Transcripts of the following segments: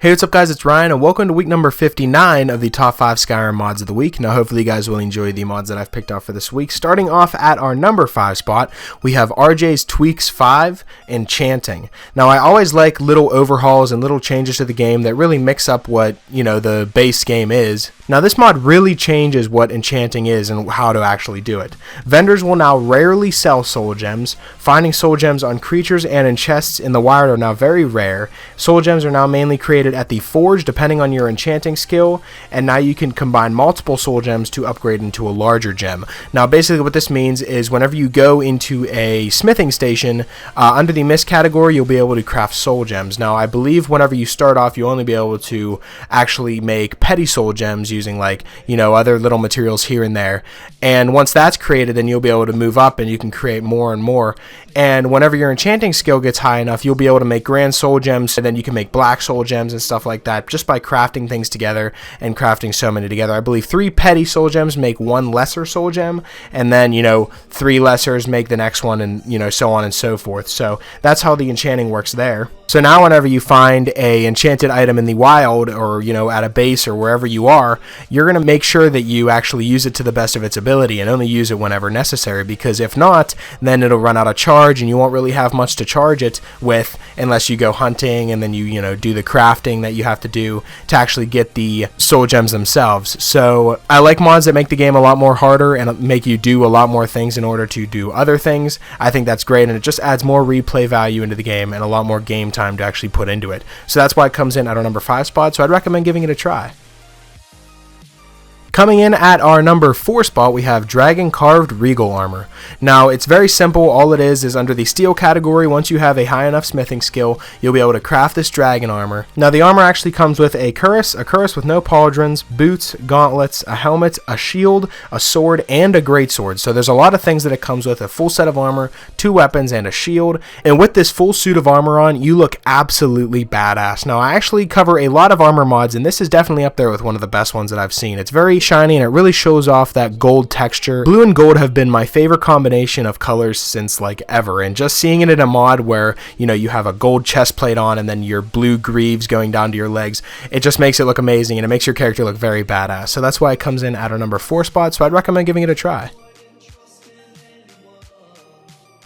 Hey, what's up guys, it's Ryan and welcome to week number 59 of the top 5 Skyrim mods of the week. Now hopefully you guys will enjoy the mods that I've picked out for this week. Starting off at our number 5 spot, we have RJ's Tweaks 5, Enchanting. Now I always like little overhauls and little changes to the game that really mix up what, the base game is. Now this mod really changes what enchanting is and how to actually do it. Vendors will now rarely sell soul gems. Finding soul gems on creatures and in chests in the wild are now very rare. Soul gems are now mainly created at the forge depending on your enchanting skill, and now you can combine multiple soul gems to upgrade into a larger gem. Now basically what this means is whenever you go into a smithing station, under the mist category you'll be able to craft soul gems. Now I believe whenever you start off you'll only be able to actually make petty soul gems using other little materials here and there, and once that's created then you'll be able to move up and you can create more and more. And whenever your enchanting skill gets high enough you'll be able to make grand soul gems, and then you can make black soul gems and stuff like that just by crafting things together and crafting so many together. I believe 3 petty soul gems make 1 lesser soul gem, and then 3 lessers make the next one, and so on and so forth. So that's how the enchanting works there. So now whenever you find a enchanted item in the wild, or at a base or wherever you are, you're going to make sure that you actually use it to the best of its ability and only use it whenever necessary, because if not then it'll run out of charge and you won't really have much to charge it with unless you go hunting and then you do the crafting that you have to do to actually get the soul gems themselves. So I like mods that make the game a lot more harder and make you do a lot more things in order to do other things. I think that's great, and it just adds more replay value into the game and a lot more game time to actually put into it. So that's why it comes in at our number 5 spot, so I'd recommend giving it a try. Coming in at our number 4 spot, we have Dragon Carved Regal Armor. Now, it's very simple. All it is under the steel category. Once you have a high enough smithing skill, you'll be able to craft this dragon armor. Now, the armor actually comes with a cuirass with no pauldrons, boots, gauntlets, a helmet, a shield, a sword, and a greatsword. So there's a lot of things that it comes with: a full set of armor, 2 weapons, and a shield. And with this full suit of armor on, you look absolutely badass. Now, I actually cover a lot of armor mods, and this is definitely up there with one of the best ones that I've seen. It's very shiny and it really shows off that gold texture. Blue and gold have been my favorite combination of colors since ever, and just seeing it in a mod where you have a gold chest plate on and then your blue greaves going down to your legs, it just makes it look amazing and it makes your character look very badass. So that's why it comes in at our number 4 spot, so I'd recommend giving it a try.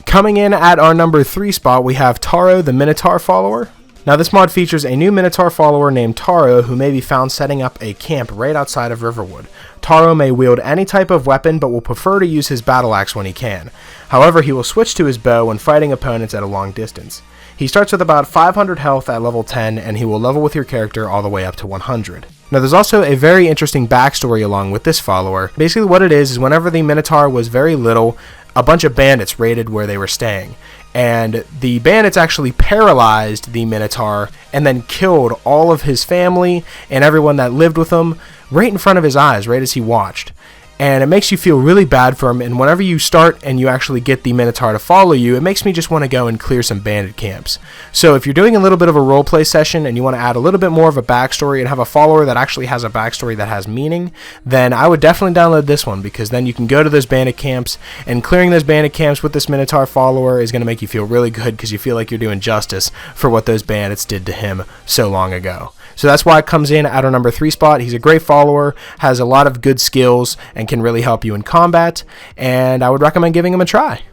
Coming in at our number 3 spot, we have Tauro, the Minotaur follower. Now this mod features a new Minotaur follower named Tauro, who may be found setting up a camp right outside of Riverwood. Tauro may wield any type of weapon, but will prefer to use his battle axe when he can. However, he will switch to his bow when fighting opponents at a long distance. He starts with about 500 health at level 10, and he will level with your character all the way up to 100. Now there's also a very interesting backstory along with this follower. Basically what it is whenever the Minotaur was very little, a bunch of bandits raided where they were staying. And the bandits actually paralyzed the Minotaur and then killed all of his family and everyone that lived with him right in front of his eyes, right as he watched. And it makes you feel really bad for him, and whenever you start and you actually get the Minotaur to follow you, it makes me just want to go and clear some bandit camps. So if you're doing a little bit of a roleplay session and you want to add a little bit more of a backstory and have a follower that actually has a backstory that has meaning, then I would definitely download this one, because then you can go to those bandit camps, and clearing those bandit camps with this Minotaur follower is going to make you feel really good, because you feel like you're doing justice for what those bandits did to him so long ago. So that's why it comes in at our number 3 spot. He's a great follower, has a lot of good skills, and can really help you in combat, and I would recommend giving him a try.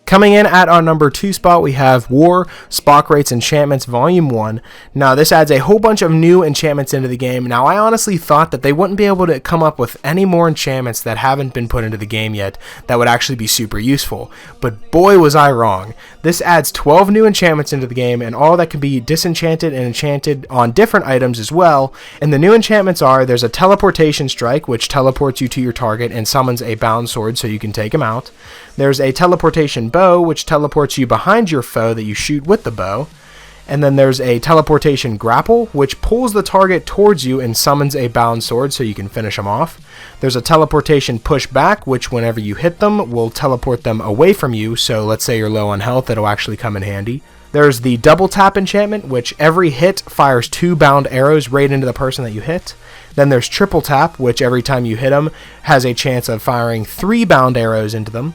Coming in at our number 2 spot, we have War, Spock Enchantments Volume 1. Now this adds a whole bunch of new enchantments into the game. Now I honestly thought that they wouldn't be able to come up with any more enchantments that haven't been put into the game yet that would actually be super useful. But boy was I wrong. This adds 12 new enchantments into the game, and all that can be disenchanted and enchanted on different items as well. And the new enchantments are, there's a teleportation strike, which teleports you to your target and summons a bound sword so you can take him out. There's a teleportation bow, which teleports you behind your foe that you shoot with the bow. And then there's a teleportation grapple, which pulls the target towards you and summons a bound sword so you can finish them off. There's a teleportation pushback, which whenever you hit them will teleport them away from you, so let's say you're low on health, it'll actually come in handy. There's the double tap enchantment, which every hit fires 2 bound arrows right into the person that you hit. Then there's triple tap, which every time you hit them has a chance of firing 3 bound arrows into them.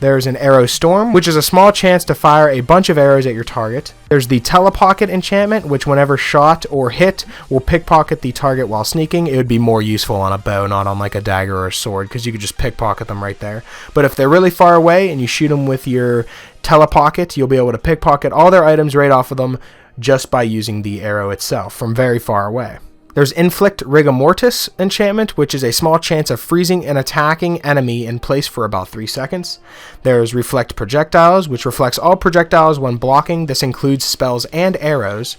There's an Arrow Storm, which is a small chance to fire a bunch of arrows at your target. There's the Telepocket enchantment, which whenever shot or hit will pickpocket the target while sneaking. It would be more useful on a bow, not on like a dagger or a sword, because you could just pickpocket them right there. But if they're really far away and you shoot them with your Telepocket, you'll be able to pickpocket all their items right off of them just by using the arrow itself from very far away. There's Inflict Rigor Mortis enchantment, which is a small chance of freezing an attacking enemy in place for about 3 seconds. There's Reflect Projectiles, which reflects all projectiles when blocking. This includes spells and arrows.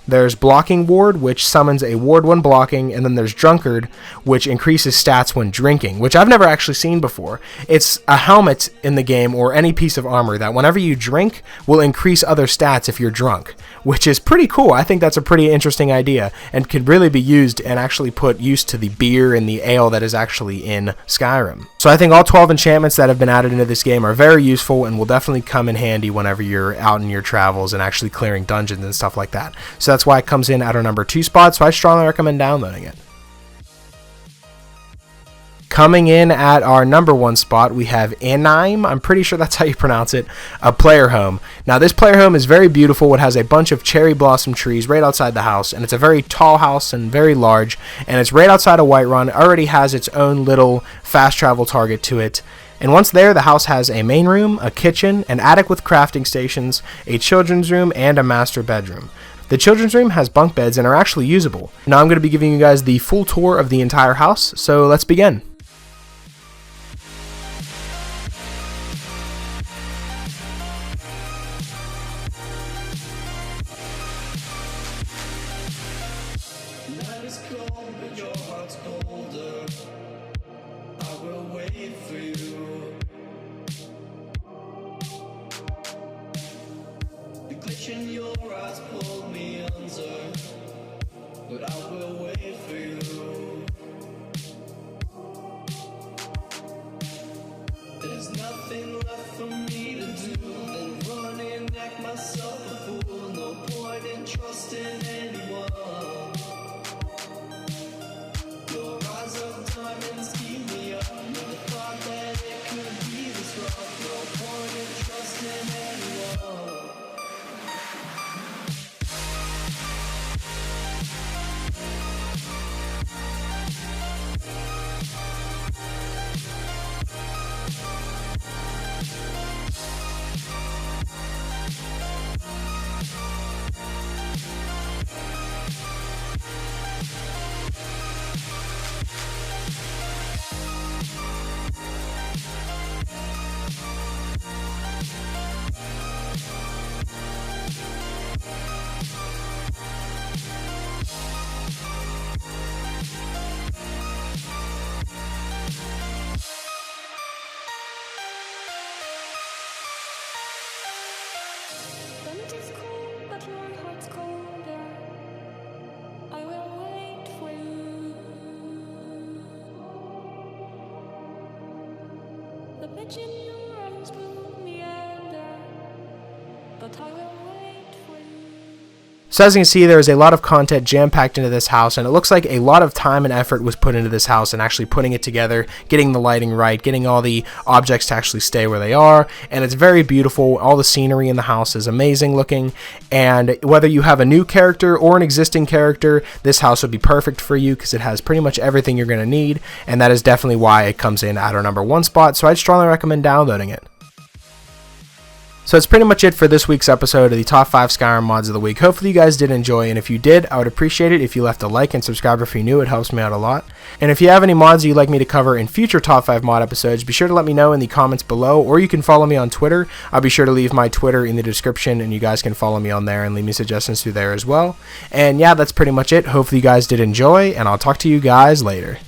There's Blocking Ward, which summons a ward when blocking, and then there's Drunkard, which increases stats when drinking, which I've never actually seen before. It's a helmet in the game, or any piece of armor, that whenever you drink will increase other stats if you're drunk, which is pretty cool. I think that's a pretty interesting idea, and could really be used and actually put use to the beer and the ale that is actually in Skyrim. So I think all 12 enchantments that have been added into this game are very useful and will definitely come in handy whenever you're out in your travels and actually clearing dungeons and stuff like that. So that's why it comes in at our number 2 spot, so I strongly recommend downloading it. Coming in at our number 1 spot, we have Inahime. I'm pretty sure that's how you pronounce it. A player home. Now, this player home is very beautiful. It has a bunch of cherry blossom trees right outside the house, and it's a very tall house and very large, and it's right outside of Whiterun. It already has its own little fast travel target to it. And once there, the house has a main room, a kitchen, an attic with crafting stations, a children's room, and a master bedroom. The children's room has bunk beds and are actually usable. Now I'm going to be giving you guys the full tour of the entire house, so let's begin. In your eyes pulled me under, but I will wait for you. There's nothing left for me to do than run and act myself a fool. No point in trusting anyone. Your eyes of diamonds keep me up. Never thought that it could be this rough. No point in trusting anyone. In your arms pulled me under, but I will wait for you. So as you can see, there is a lot of content jam-packed into this house, and it looks like a lot of time and effort was put into this house and actually putting it together, getting the lighting right, getting all the objects to actually stay where they are, and it's very beautiful. All the scenery in the house is amazing looking, and whether you have a new character or an existing character, this house would be perfect for you because it has pretty much everything you're going to need, and that is definitely why it comes in at our number 1 spot, so I'd strongly recommend downloading it. So that's pretty much it for this week's episode of the Top 5 Skyrim Mods of the Week. Hopefully you guys did enjoy, and if you did, I would appreciate it if you left a like and subscribe if you're new. It helps me out a lot. And if you have any mods you'd like me to cover in future Top 5 mod episodes, be sure to let me know in the comments below, or you can follow me on Twitter. I'll be sure to leave my Twitter in the description, and you guys can follow me on there and leave me suggestions through there as well. And yeah, that's pretty much it. Hopefully you guys did enjoy, and I'll talk to you guys later.